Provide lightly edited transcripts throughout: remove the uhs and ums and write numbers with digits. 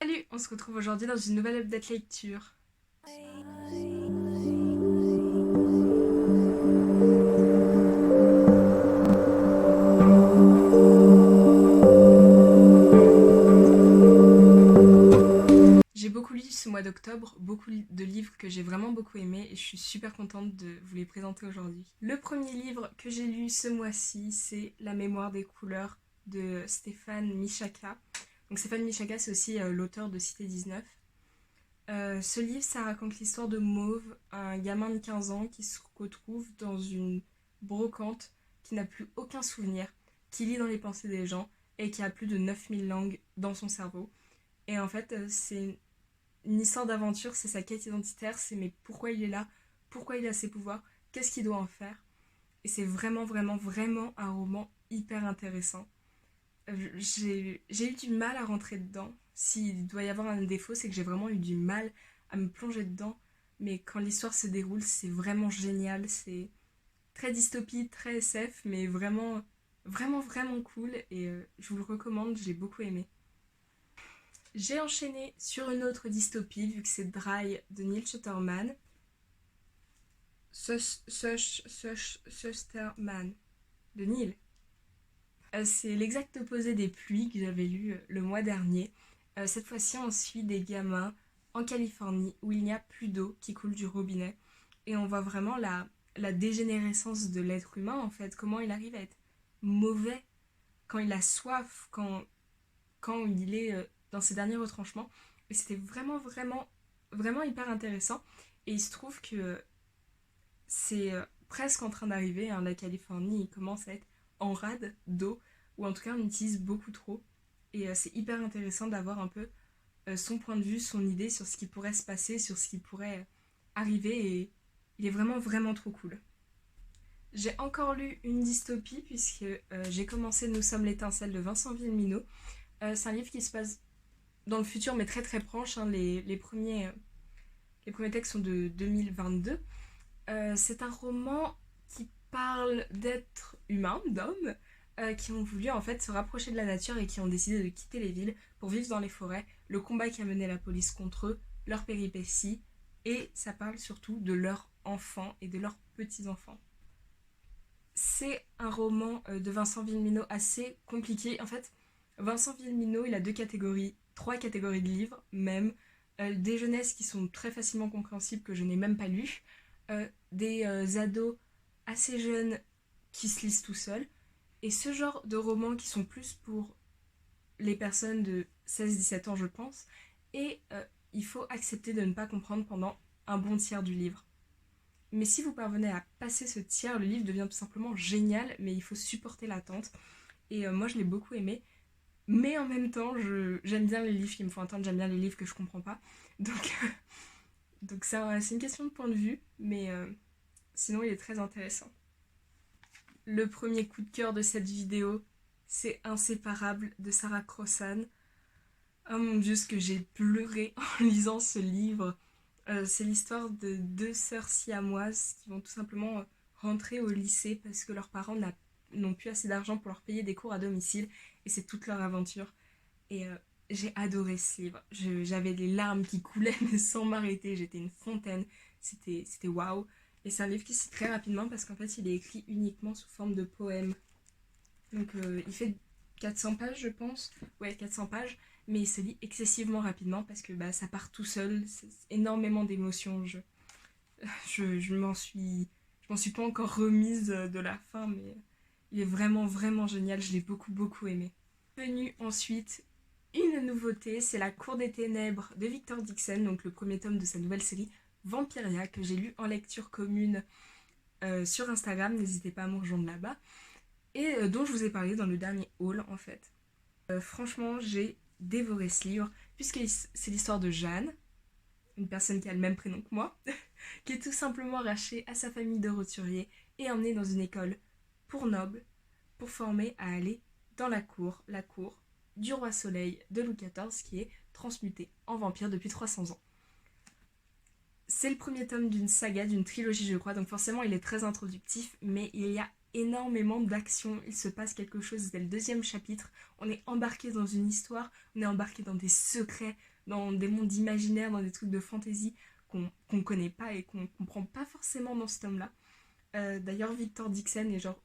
Salut, on se retrouve aujourd'hui dans une nouvelle update lecture. J'ai beaucoup lu ce mois d'octobre, beaucoup de livres que j'ai vraiment beaucoup aimés et je suis super contente de vous les présenter aujourd'hui. Le premier livre que j'ai lu ce mois-ci, c'est La mémoire des couleurs de Stéphane Michaka. Donc Stéphane Michaka, c'est aussi l'auteur de Cité 19. Ce livre, ça raconte l'histoire de Mauve, un gamin de 15 ans qui se retrouve dans une brocante, qui n'a plus aucun souvenir, qui lit dans les pensées des gens et qui a plus de 9000 langues dans son cerveau. Et en fait, c'est une histoire d'aventure, c'est sa quête identitaire, c'est mais pourquoi il est là, pourquoi il a ses pouvoirs, qu'est-ce qu'il doit en faire. Et c'est vraiment, vraiment, vraiment un roman hyper intéressant. J'ai eu du mal à rentrer dedans. S'il doit y avoir un défaut, c'est que j'ai vraiment eu du mal à me plonger dedans. Mais quand l'histoire se déroule, c'est vraiment génial. C'est très dystopie, très SF, mais vraiment, vraiment, vraiment cool. Et je vous le recommande, j'ai beaucoup aimé. J'ai enchaîné sur une autre dystopie, vu que c'est Dry de Neil Shusterman. Shusterman de Neil. C'est l'exact opposé des pluies que j'avais lu le mois dernier. Cette fois-ci, on suit des gamins en Californie où il n'y a plus d'eau qui coule du robinet. Et on voit vraiment la dégénérescence de l'être humain, en fait. Comment il arrive à être mauvais quand il a soif, quand il est dans ses derniers retranchements. Et c'était vraiment, vraiment, vraiment hyper intéressant. Et il se trouve que c'est presque en train d'arriver. Hein, la Californie il commence à être en rade d'eau, ou en tout cas on utilise beaucoup trop. Et c'est hyper intéressant d'avoir un peu son point de vue, son idée sur ce qui pourrait se passer, sur ce qui pourrait arriver. Et il est vraiment, vraiment trop cool. J'ai encore lu une dystopie puisque j'ai commencé Nous sommes l'étincelle de Vincent Villeminot. C'est un livre qui se passe dans le futur mais très très proche. Hein, les premiers textes sont de 2022. C'est un roman qui parle d'êtres humains, d'hommes, qui ont voulu en fait se rapprocher de la nature et qui ont décidé de quitter les villes pour vivre dans les forêts, le combat qui a mené la police contre eux, leurs péripéties, et ça parle surtout de leurs enfants et de leurs petits-enfants. C'est un roman de Vincent Villeminot assez compliqué. En fait, Vincent Villeminot, il a deux catégories, trois catégories de livres même. Des jeunesses qui sont très facilement compréhensibles que je n'ai même pas lues. Des ados assez jeunes qui se lisent tout seuls. Et ce genre de romans qui sont plus pour les personnes de 16-17 ans, je pense. Et il faut accepter de ne pas comprendre pendant un bon tiers du livre. Mais si vous parvenez à passer ce tiers, le livre devient tout simplement génial, mais il faut supporter l'attente. Et moi, je l'ai beaucoup aimé. Mais en même temps, j'aime bien les livres qui me font attendre, j'aime bien les livres que je comprends pas. Donc, donc c'est une question de point de vue, mais sinon, il est très intéressant. Le premier coup de cœur de cette vidéo, c'est Inséparable de Sarah Crossan. Oh mon dieu, ce que j'ai pleuré en lisant ce livre. C'est l'histoire de deux sœurs siamoises qui vont tout simplement rentrer au lycée parce que leurs parents n'ont plus assez d'argent pour leur payer des cours à domicile et c'est toute leur aventure. Et j'ai adoré ce livre. J'avais les larmes qui coulaient mais sans m'arrêter. J'étais une fontaine. C'était waouh. Et c'est un livre qui se lit très rapidement parce qu'en fait il est écrit uniquement sous forme de poème. Donc il fait 400 pages je pense. Ouais, 400 pages. Mais il se lit excessivement rapidement parce que bah, ça part tout seul. C'est énormément d'émotions. Je m'en suis pas encore remise de la fin, mais il est vraiment, vraiment génial. Je l'ai beaucoup, beaucoup aimé. Venu ensuite une nouveauté, c'est La Cour des Ténèbres de Victor Dixon, donc le premier tome de sa nouvelle série Vampiria, que j'ai lu en lecture commune sur Instagram. N'hésitez pas à me rejoindre là-bas. Et dont je vous ai parlé dans le dernier haul, en fait. Franchement, j'ai dévoré ce livre, puisque c'est l'histoire de Jeanne, une personne qui a le même prénom que moi, qui est tout simplement arrachée à sa famille de roturiers et emmenée dans une école pour nobles, pour former à aller dans la cour du roi Soleil de Louis XIV, qui est transmuté en vampire depuis 300 ans. C'est le premier tome d'une saga, d'une trilogie je crois, donc forcément il est très introductif, mais il y a énormément d'action, il se passe quelque chose dès le deuxième chapitre, on est embarqué dans une histoire, on est embarqué dans des secrets, dans des mondes imaginaires, dans des trucs de fantasy qu'on connaît pas et qu'on comprend pas forcément dans ce tome-là. D'ailleurs, Victor Dixon est genre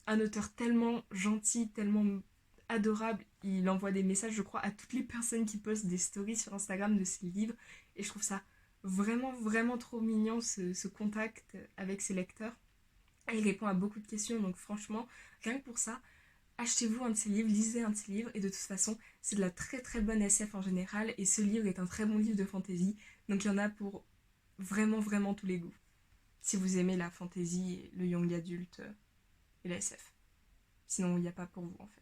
un auteur tellement gentil, tellement adorable. Il envoie des messages, je crois, à toutes les personnes qui postent des stories sur Instagram de ses livres. Et je trouve ça vraiment, vraiment trop mignon, ce contact avec ses lecteurs. Et il répond à beaucoup de questions, donc franchement, rien que pour ça, achetez-vous un de ses livres, lisez un de ses livres. Et de toute façon, c'est de la très très bonne SF en général. Et ce livre est un très bon livre de fantasy. Donc il y en a pour vraiment, vraiment tous les goûts. Si vous aimez la fantasy, le young adulte et la SF. Sinon, il n'y a pas pour vous en fait.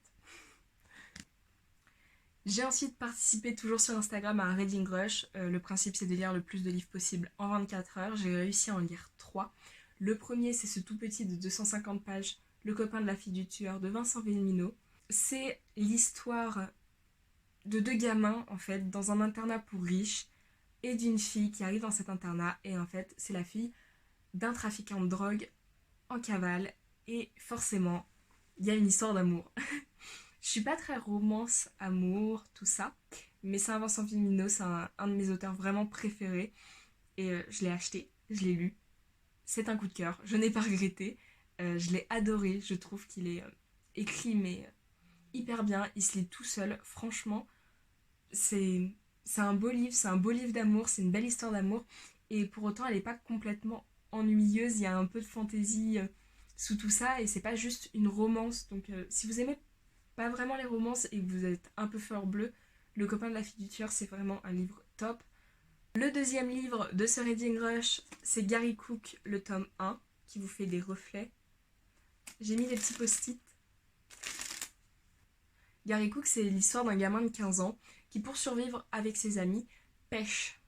J'ai ensuite participé toujours sur Instagram à un reading rush. Le principe c'est de lire le plus de livres possible en 24 heures. J'ai réussi à en lire 3. Le premier c'est ce tout petit de 250 pages, Le copain de la fille du tueur de Vincent Villmino. C'est l'histoire de 2 gamins en fait dans un internat pour riches et d'une fille qui arrive dans cet internat et en fait c'est la fille d'un trafiquant de drogue en cavale et forcément il y a une histoire d'amour. Je suis pas très romance, amour, tout ça, mais c'est un Vincent Villmino, c'est un de mes auteurs vraiment préférés et je l'ai acheté, je l'ai lu. C'est un coup de cœur, je n'ai pas regretté, je l'ai adoré, je trouve qu'il est écrit mais hyper bien, il se lit tout seul, franchement, c'est un beau livre, c'est un beau livre d'amour, c'est une belle histoire d'amour et pour autant elle n'est pas complètement ennuyeuse, il y a un peu de fantaisie sous tout ça et c'est pas juste une romance, donc si vous aimez pas vraiment les romances et que vous êtes un peu fleur bleue, Le copain de la fille du tueur, c'est vraiment un livre top. Le deuxième livre de ce Reading Rush, c'est Gary Cook, le tome 1, qui vous fait des reflets. J'ai mis des petits post-it. Gary Cook, c'est l'histoire d'un gamin de 15 ans qui, pour survivre avec ses amis, pêche.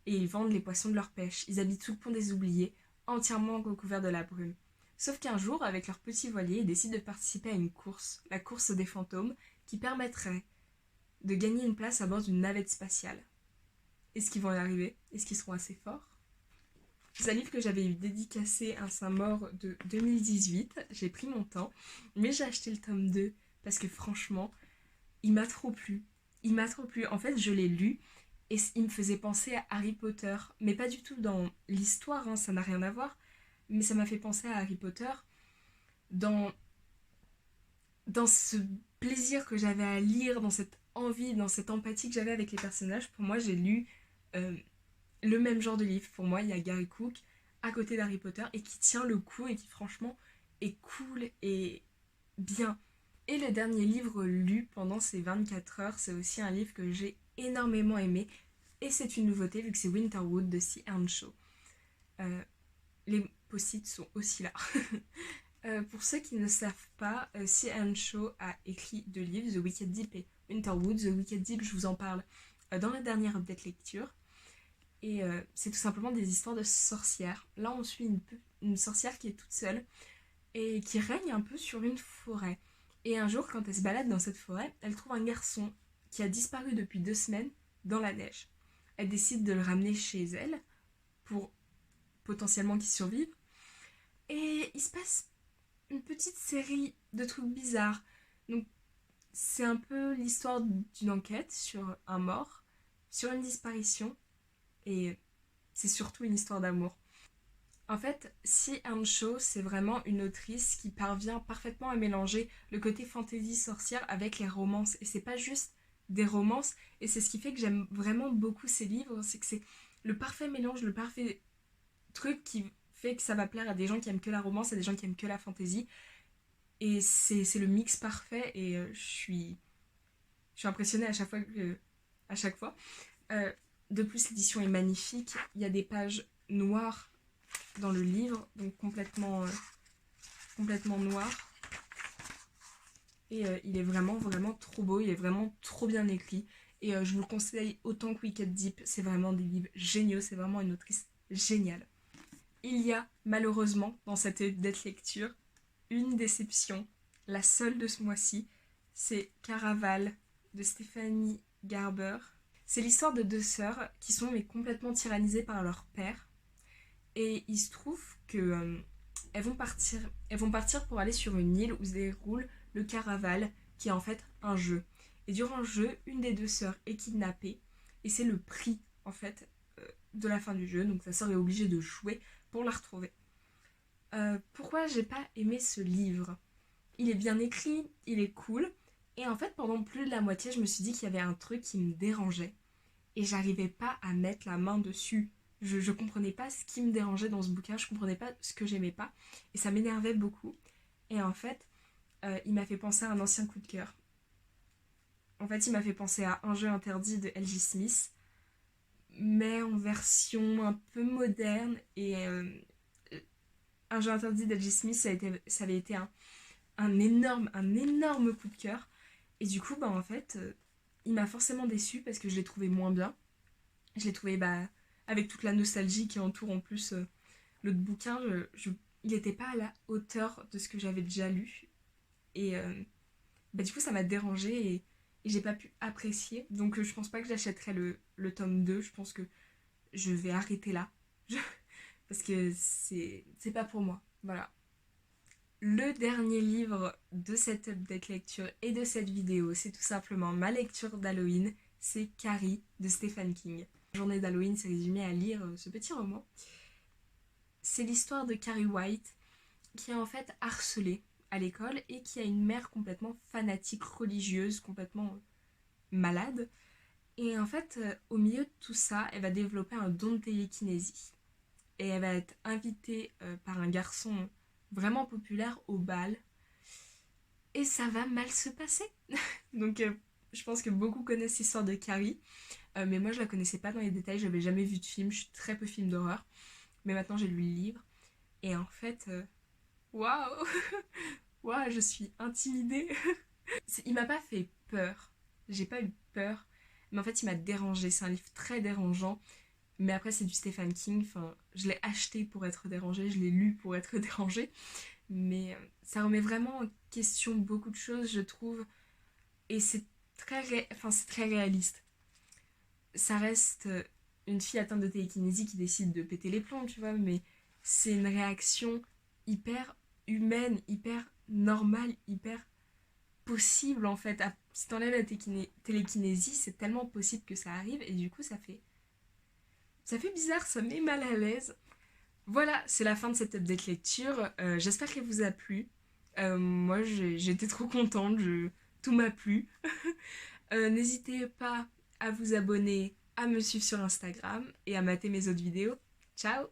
Et ils vendent les poissons de leur pêche. Ils habitent sous le pont des oubliés, entièrement recouverts de la brume. Sauf qu'un jour, avec leur petit voilier, ils décident de participer à une course, la course des fantômes, qui permettrait de gagner une place à bord d'une navette spatiale. Est-ce qu'ils vont y arriver? Est-ce qu'ils seront assez forts? C'est un livre que j'avais dédicacé à Saint-Maur de 2018. J'ai pris mon temps, mais j'ai acheté le tome 2 parce que franchement, il m'a trop plu. Il m'a trop plu. En fait, je l'ai lu et il me faisait penser à Harry Potter, mais pas du tout dans l'histoire, hein, ça n'a rien à voir. Mais ça m'a fait penser à Harry Potter dans ce plaisir que j'avais à lire, dans cette envie, dans cette empathie que j'avais avec les personnages. Pour moi, j'ai lu le même genre de livre. Pour moi, il y a Gary Cook à côté d'Harry Potter et qui tient le coup et qui franchement est cool et bien. Et le dernier livre lu pendant ces 24 heures, c'est aussi un livre que j'ai énormément aimé. Et c'est une nouveauté vu que c'est Winterwood de C. Earnshaw. Les post-it sont aussi là. Pour ceux qui ne savent pas, C. Earnshaw a écrit 2 livres, The Wicked Deep et Winterwood. The Wicked Deep, je vous en parle dans la dernière update lecture. Et c'est tout simplement des histoires de sorcières. Là, on suit une sorcière qui est toute seule et qui règne un peu sur une forêt. Et un jour, quand elle se balade dans cette forêt, elle trouve un garçon qui a disparu depuis 2 semaines dans la neige. Elle décide de le ramener chez elle pour potentiellement qu'il survive. Et il se passe une petite série de trucs bizarres. Donc, c'est un peu l'histoire d'une enquête sur un mort, sur une disparition, et c'est surtout une histoire d'amour. En fait, C. Earnshaw, c'est vraiment une autrice qui parvient parfaitement à mélanger le côté fantasy sorcière avec les romances. Et c'est pas juste des romances, et c'est ce qui fait que j'aime vraiment beaucoup ces livres, c'est que c'est le parfait mélange, le parfait truc qui fait que ça va plaire à des gens qui aiment que la romance, à des gens qui aiment que la fantasy. Et c'est le mix parfait, et je suis impressionnée à chaque fois. De plus, l'édition est magnifique. Il y a des pages noires dans le livre, donc complètement noir. Et il est vraiment, vraiment trop beau. Il est vraiment trop bien écrit. Et je vous le conseille autant que Wicked Deep. C'est vraiment des livres géniaux. C'est vraiment une autrice géniale. Il y a malheureusement dans cette dette lecture une déception. La seule de ce mois-ci, c'est Caraval de Stéphanie Garber. C'est l'histoire de 2 sœurs qui sont mais complètement tyrannisées par leur père. Et il se trouve que elles vont partir pour aller sur une île où se déroule le Caraval, qui est en fait un jeu. Et durant le jeu, une des deux sœurs est kidnappée, et c'est le prix, en fait, de la fin du jeu, donc sa sœur est obligée de jouer pour la retrouver. Pourquoi j'ai pas aimé ce livre? Il est bien écrit, il est cool, et en fait, pendant plus de la moitié, je me suis dit qu'il y avait un truc qui me dérangeait, et j'arrivais pas à mettre la main dessus. Je comprenais pas ce qui me dérangeait dans ce bouquin, je comprenais pas ce que j'aimais pas, et ça m'énervait beaucoup. Et en fait, il m'a fait penser à un ancien coup de cœur. En fait, il m'a fait penser à Un jeu interdit de L.J. Smith, mais en version un peu moderne. Et Un jeu interdit d'L.J. Smith, ça avait été un énorme coup de cœur. Et du coup, bah, en fait, il m'a forcément déçu parce que je l'ai trouvé moins bien. Je l'ai trouvé, bah, avec toute la nostalgie qui entoure en plus l'autre bouquin, il n'était pas à la hauteur de ce que j'avais déjà lu. Et bah, du coup, ça m'a dérangée et j'ai pas pu apprécier. Donc, je pense pas que j'achèterai le tome 2. Je pense que je vais arrêter là. Parce que c'est pas pour moi. Voilà. Le dernier livre de cette update lecture et de cette vidéo, c'est tout simplement ma lecture d'Halloween. C'est Carrie de Stephen King. La journée d'Halloween s'est résumée à lire ce petit roman. C'est l'histoire de Carrie White qui est en fait harcelée à l'école et qui a une mère complètement fanatique religieuse, complètement malade. Et en fait, au milieu de tout ça, elle va développer un don de télékinésie. Et elle va être invitée par un garçon vraiment populaire au bal. Et ça va mal se passer. Donc je pense que beaucoup connaissent l'histoire de Carrie. Mais moi je la connaissais pas dans les détails, j'avais jamais vu de film, je suis très peu film d'horreur. Mais maintenant j'ai lu le livre. Et en fait, waouh waouh, je suis intimidée. Il m'a pas fait peur. J'ai pas eu peur. Mais en fait, il m'a dérangée. C'est un livre très dérangeant. Mais après, c'est du Stephen King. Enfin, je l'ai acheté pour être dérangée. Je l'ai lu pour être dérangée. Mais ça remet vraiment en question beaucoup de choses, je trouve. Et c'est très réaliste. Ça reste une fille atteinte de télékinésie qui décide de péter les plombs, tu vois. Mais c'est une réaction hyper humaine, hyper normale, hyper possible en fait. Si t'enlèves la télékinésie, c'est tellement possible que ça arrive et du coup ça fait bizarre, ça met mal à l'aise. Voilà, c'est la fin de cette update lecture. J'espère qu'elle vous a plu. Moi, j'étais trop contente, tout m'a plu. N'hésitez pas à vous abonner, à me suivre sur Instagram et à mater mes autres vidéos. Ciao!